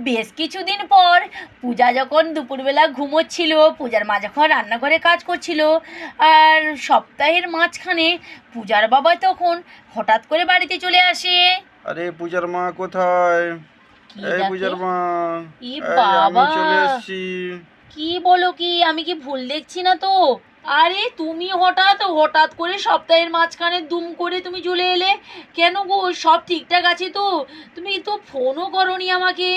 বেশ কিছুদিন পর পূজা যখন দুপুরবেলা ঘুমোচ্ছিল, পূজার মা যখন রান্নাঘরে কাজ করছিল, আর সপ্তাহের মাঝখানে পূজার বাবা তখন হঠাৎ করে বাড়িতে চলে আসে। আরে পূজার মা কোথায়? কি এই ডাকে? পূজার মা, ই আমি বাবা, চলে এসেছি। কি বলো কি? আমি কি ভুল দেখছি না তো? আরে তুমি হঠাৎ হঠাৎ করে সপ্তাহের মাঝখানে দুম করে তুমি চলে এলে কেন গো? সব ঠিকঠাক আছে তো? তুমি তো ফোনও করনি আমাকে,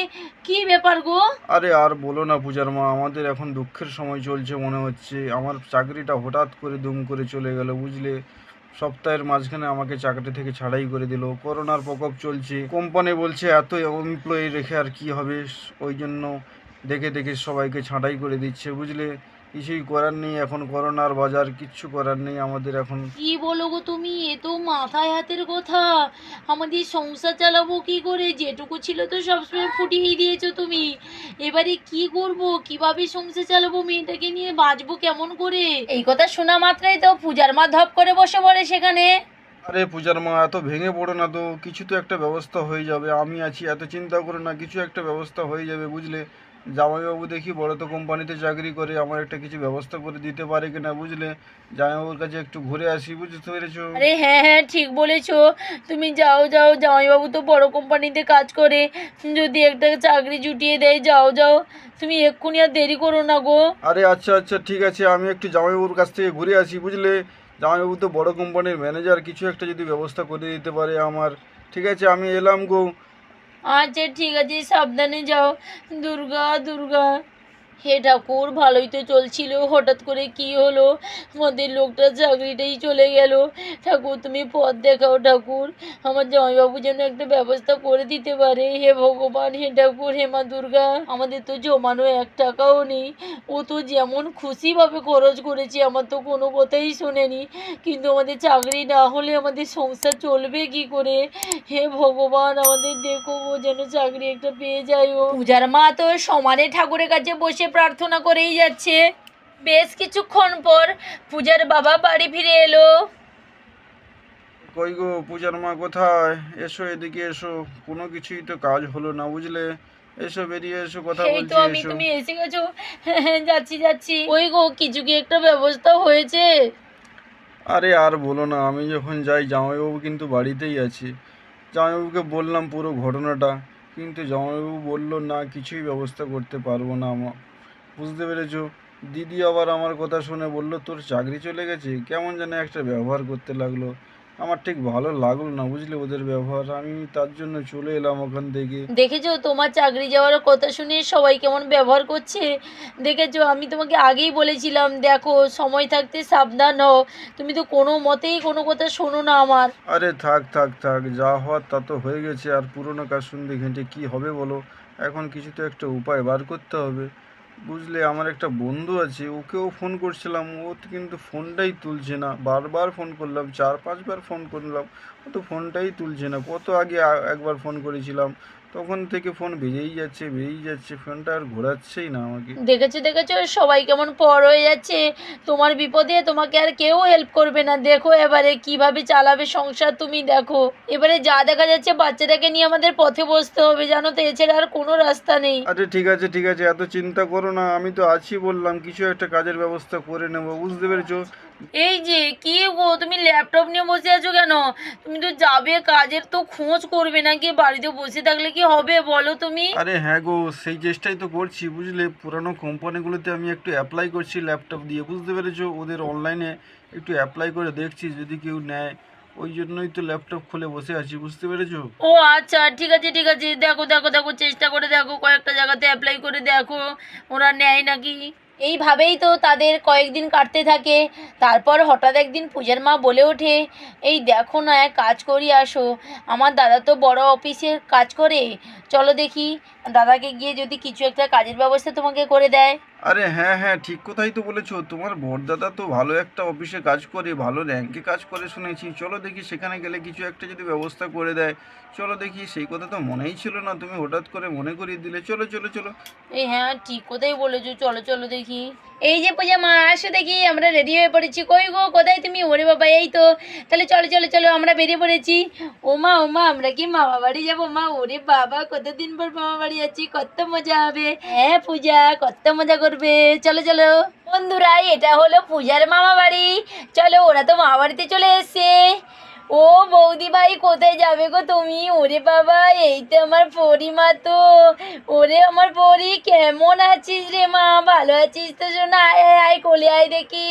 কি ব্যাপার গো? আরে আর বলো না পূজার মা, আমাদের এখন দুঃখের সময় চলছে মনে হচ্ছে। আমার চাকরিটা হঠাৎ করে দুম করে চলে গেল বুঝলে। সপ্তাহের মাঝখানে আমাকে চাকরি থেকে ছাঁটাই করে দিল। করোনার প্রকোপ চলছে, কোম্পানি বলছে এত এমপ্লয়ি রেখে আর কি হবে। ওই জন্য দেখে দেখে সবাইকে ছাঁটাই করে দিচ্ছে বুঝলে। কিছুই করার নেই, এখন করোনার বাজার, কিচ্ছু করার নেই আমাদের এখন। কি বলো গো তুমি? এ তো মাথায় হাতের কথা। আমাদের সংসার চালাবো কি করে? যেটুকু ছিল তো সবসময় ফুটিয়েই দিয়েছো তুমি। এবারে কি করব? কিভাবে সংসার চালাবো? মেয়েটাকে নিয়ে বাঁচবো কেমন করে? এই কথা শোনা মাত্রই তো পূজার মা ধপ করে বসে পড়ে সেখানে। আরে পূজার মা, এত ভেঙে পড়ো না তো, কিছু তো একটা ব্যবস্থা হয়ে যাবে। আমি আছি, এত চিন্তা করো না, কিছু একটা ব্যবস্থা হয়ে যাবে বুঝলে। জামাইবাবু দেখি বড় তো কোম্পানিতে চাকরি করে, আমার একটা কিছু ব্যবস্থা করে দিতে পারে কিনা বুঝলে। জামাইবাবুর কাছে একটু ঘুরে আসি, বুঝতে পেরেছো? আরে হ্যাঁ হ্যাঁ, ঠিক বলেছো। তুমি যাও যাও, জামাইবাবু তো বড় কোম্পানিতে কাজ করে, যদি একটা চাকরি জুটিয়ে দেয় যাও যাও। তুমি এক্ষুনি আর দেরি করো না গো। আরে আচ্ছা আচ্ছা, ঠিক আছে, আমি একটু জামাইবাবুর কাছ থেকে ঘুরে আসি বুঝলে। জামাইবাবু তো বড় কোম্পানির ম্যানেজার, কিছু একটা যদি ব্যবস্থা করে দিতে পারে আমার। ঠিক আছে, আমি এলাম গো। আচ্ছা ঠিক আছে, সাবধানে যাও। দুর্গা দুর্গা। হে ঠাকুর, ভালোই তো চলছিল, হঠাৎ করে কি হলো? আমাদের লোকটার চাকরিটাই চলে গেল। ঠাকুর তুমি পথ দেখাও ঠাকুর, আমার জামাইবাবু যেন একটা ব্যবস্থা করে দিতে পারে। হে ভগবান, হে ঠাকুর, হে মা দুর্গা। আমাদের তো জমানো 1 টাকাও নেই। ও তো যেমন খুশিভাবে খরচ করেছে, আমার তো কোনো কথাই শোনেনি। কিন্তু আমাদের চাকরি না হলে আমাদের সংসার চলবে কি করে? হে ভগবান, আমাদের দেখো ও যেন চাকরি একটা পেয়ে যায়। ও পূজার মা তো সমানে ঠাকুরের কাছে বসে প্রার্থনা করেই যাচ্ছে। বেশ কিছুক্ষণ পর পূজার বাবা বাড়ি ফিরে এলো। কই গো পূজার মা কোথায়? এসো এদিকে এসো। কোনো কিছুই তো কাজ হলো না বুঝলে। এসো, বেরিয়ে এসো, কথা এই তো বলছি, আমি, এসো। তুমি এসে গেছো। হ্যাঁ, যাচ্ছি যাচ্ছি। ওই গো, কিছু কি একটা ব্যবস্থা হয়েছে? আরে আর বলো না, আমি যখন যাই জামাইবাবু কিন্তু বাড়িতেই আছে। জামাইবাবুকে বললাম পুরো ঘটনাটা, কিন্তু জামাইবাবু বললো না, কিছুই ব্যবস্থা করতে পারবো না আমার। বুঝতে পেরেছো? দিদি আবার আমার কথা শুনে বললো তোর চাকরি চলে গেছে। কেমন যেন একটা ব্যবহার করতে লাগলো। আমার ঠিক ভালো লাগলো না বুঝলে ওদের ব্যবহার। আমি তার জন্য চলে এলাম ওখান থেকে। দেখেছো তোমার চাকরি যাওয়ার কথা শুনে সবাই কেমন ব্যবহার করছে? দেখেছো, আমি তোমাকে আগেই বলেছিলাম, দেখো সময় থাকতে সাবধান হও। তুমি তো কোনো মতেই কোনো কথা শোনো না আমার। আরে থাক থাক থাক, যা হওয়ার তা তো হয়ে গেছে। আর পুরনো কাজ শুনতে ঘেঁটে কি হবে বলো? এখন কিছু তো একটা উপায় বার করতে হবে বুঝলে। আমার একটা বন্ধু আছে, ওকেও ফোন করছিলাম, ও তো কিন্তু ফোনটাই তুলছে না। বারবার ফোন করলাম, 4-5 বার ফোন করলাম, ও তো ফোনটাই তুলছে না। কত আগে একবার ফোন করেছিলাম, তখন থেকে ফোন বেজেই যাচ্ছে, ফোনটা আর ঘোরাচ্ছেই না আমাকে। দেখেছো দেখেছো, সবাই কেমন পর হয়ে যাচ্ছে। তোমার বিপদে তোমাকে আর কেউ হেল্প করবে না। দেখো এবারে কিভাবে চালাবে সংসার, তুমি দেখো। এবারে যা দেখা যাচ্ছে, বাচ্চাটাকে নিয়ে আমাদের পথে বসতে হবে, জানো তো, এছাড়া আর কোনো রাস্তা নেই। আরে ঠিক আছে ঠিক আছে, এত চিন্তা করো না, আমি তো আছি বললাম, কিছু একটা কাজের ব্যবস্থা করে নেবো, বুঝতে পেরেছো? এই যে কি গো, তুমি ল্যাপটপ নিয়ে বসে আছো কেন? তুমি তো যাবে, কাজের তো খোঁজ করবে নাকি? বাড়িতে বসে থাকলে কি হবে বলো তুমি? আরে হ্যাঁ গো, সেই চেষ্টাই তো করছি বুঝলে। পুরানো কোম্পানিগুলোতে আমি একটু অ্যাপ্লাই করছি ল্যাপটপ দিয়ে, বুঝতে পেরেছো? ওদের অনলাইনে একটু অ্যাপ্লাই করে দেখছি যদি কেউ নেয়। ওই জন্যই তো ল্যাপটপ খুলে বসে আছি, বুঝতে পেরেছো? ও আচ্ছা, ঠিক আছে ঠিক আছে, দেখো দেখো দেখো, চেষ্টা করে দেখো, কয়েকটা জায়গাতে অ্যাপ্লাই করে দেখো ওরা নেয় নাকি। এইভাবেই তো তাদের কয়েকদিন কাটতে থাকে। তারপর হঠাৎ একদিন পূজার মা বলে ওঠে, এই দেখো না, এক কাজ করি আসো। আমার দাদা তো বড় অফিসে কাজ করে, চলো দেখি দাদাকে গিয়ে যদি কিছু একটা কাজের ব্যবস্থা তোমাকে করে দেয়। আরে হ্যাঁ হ্যাঁ, ঠিক কথাই তো বলেছো। তোমার বড়দাদা তো ভালো একটা অফিসে কাজ করে, ভালো র্যাঙ্কে কাজ করে শুনেছি। চলো দেখি সেখানে গেলে কিছু একটা যদি ব্যবস্থা করে দেয়। চলো দেখি, সেই কথা তো মনেই ছিল না, তুমি হঠাৎ করে মনে করিয়ে দিলে। চলো চলো চলো। এই হ্যাঁ, ঠিক কথাই বলেছো, চলো চলো দেখি। এই যে পূজা মা, আসো দেখি আমরা রেডি হয়ে পড়েছি। কই গো, কোথায় তুমি? ওরে বাবা, এই তো। তাহলে চলো চলো চলো, আমরা বেরিয়ে পড়েছি। ওমা আমরা কি মামা বাড়ি যাবো মা? ওরে বাবা, কতদিন পর মামা বাড়ি যাচ্ছি, কত মজা হবে। হ্যাঁ পূজা, কত মজা করবে। চলো চলো বন্ধুরা, এটা হলো পূজার মামা বাড়ি। চলো, ওরা তো মামা বাড়িতে চলে এসছে। ও বৌদি ভাই, কোথায় যাবে গো তুমি? ওরে বাবা, এই তো আমার পরিমা তো। ওরে আমার পরি, কেমন আছিস রে মা? ভালো আছিস তো সোনা? আয় আয় আয়, কোলে আয় দেখি।